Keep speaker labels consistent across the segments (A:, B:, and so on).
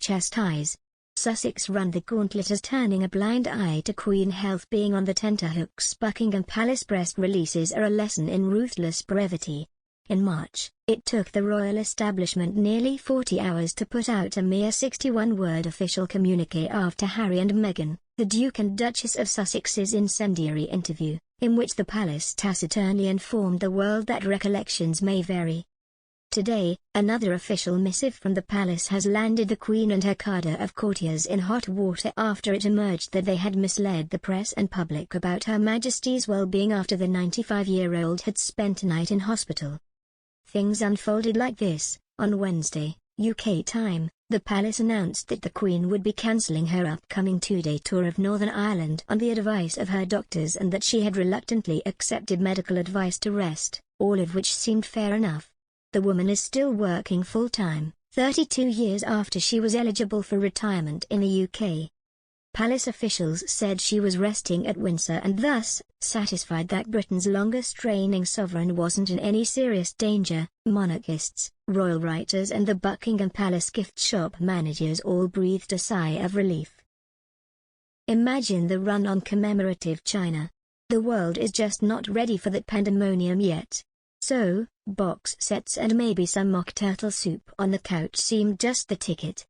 A: Chastise. Sussex run the gauntlet as turning a blind eye to Queen health being on the tenterhooks. Buckingham Palace press releases are a lesson in ruthless brevity. In March, it took the royal establishment nearly 40 hours to put out a mere 61-word official communiqué after Harry and Meghan, the Duke and Duchess of Sussex's incendiary interview, in which the palace taciturnly informed the world that recollections may vary. Today, another official missive from the palace has landed the Queen and her cadre of courtiers in hot water after it emerged that they had misled the press and public about Her Majesty's well-being after the 95-year-old had spent a night in hospital. Things unfolded like this. On Wednesday, UK time, the palace announced that the Queen would be cancelling her upcoming two-day tour of Northern Ireland on the advice of her doctors and that she had reluctantly accepted medical advice to rest, all of which seemed fair enough. The woman is still working full-time, 32 years after she was eligible for retirement in the UK. Palace officials said she was resting at Windsor and thus, satisfied that Britain's longest-reigning sovereign wasn't in any serious danger. Monarchists, royal writers and the Buckingham Palace gift shop managers all breathed a sigh of relief. Imagine the run on commemorative china. The world is just not ready for that pandemonium yet. So, box sets and maybe some mock turtle soup on the couch seemed just the ticket.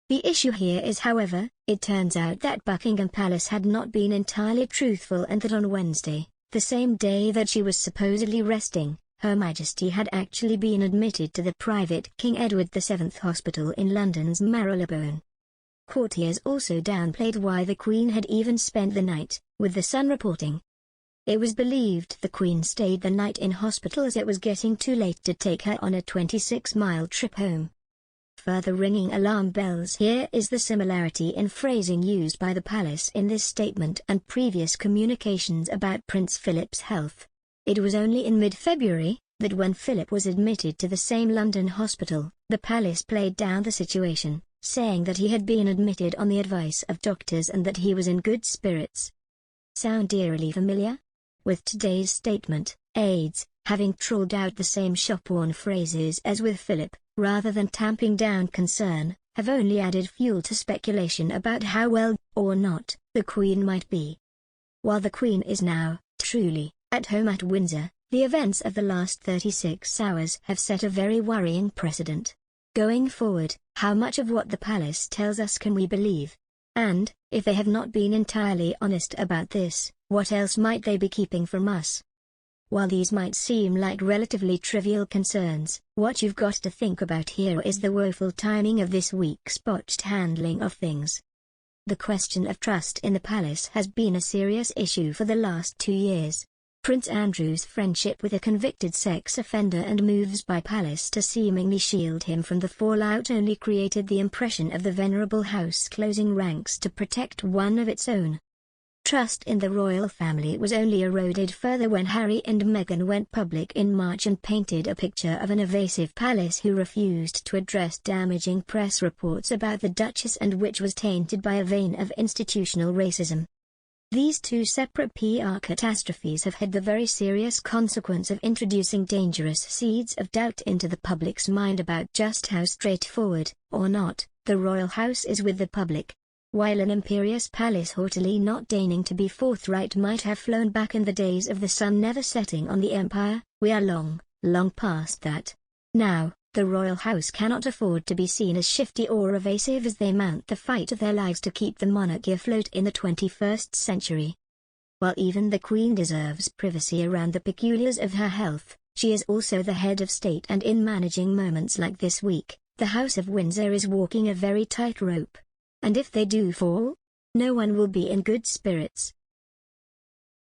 A: The issue here is, however, it turns out that Buckingham Palace had not been entirely truthful and that on Wednesday, the same day that she was supposedly resting, Her Majesty had actually been admitted to the private King Edward VII Hospital in London's Marylebone. Courtiers also downplayed why the Queen had even spent the night, with The Sun reporting. It was believed the Queen stayed the night in hospital as it was getting too late to take her on a 26-mile trip home. Further ringing alarm bells. Here is the similarity in phrasing used by the palace in this statement and previous communications about Prince Philip's health. It was only in mid-February, that when Philip was admitted to the same London hospital, the palace played down the situation, saying that he had been admitted on the advice of doctors and that he was in good spirits. Sound eerily familiar? With today's statement, aides, having trawled out the same shop-worn phrases as with Philip, rather than tamping down concern, have only added fuel to speculation about how well, or not, the Queen might be. While the Queen is now, truly, at home at Windsor, the events of the last 36 hours have set a very worrying precedent. Going forward, how much of what the palace tells us can we believe? And, if they have not been entirely honest about this, what else might they be keeping from us? While these might seem like relatively trivial concerns, what you've got to think about here is the woeful timing of this week's botched handling of things. The question of trust in the palace has been a serious issue for the last 2 years. Prince Andrew's friendship with a convicted sex offender and moves by palace to seemingly shield him from the fallout only created the impression of the venerable house closing ranks to protect one of its own. Trust in the royal family was only eroded further when Harry and Meghan went public in March and painted a picture of an evasive palace who refused to address damaging press reports about the Duchess and which was tainted by a vein of institutional racism. These two separate PR catastrophes have had the very serious consequence of introducing dangerous seeds of doubt into the public's mind about just how straightforward, or not, the royal house is with the public. While an imperious palace haughtily not deigning to be forthright might have flown back in the days of the sun never setting on the empire, we are long, long past that. Now, the royal house cannot afford to be seen as shifty or evasive as they mount the fight of their lives to keep the monarchy afloat in the 21st century. While even the Queen deserves privacy around the peculiars of her health, she is also the head of state, and in managing moments like this week, the House of Windsor is walking a very tight rope. And if they do fall, no one will be in good spirits.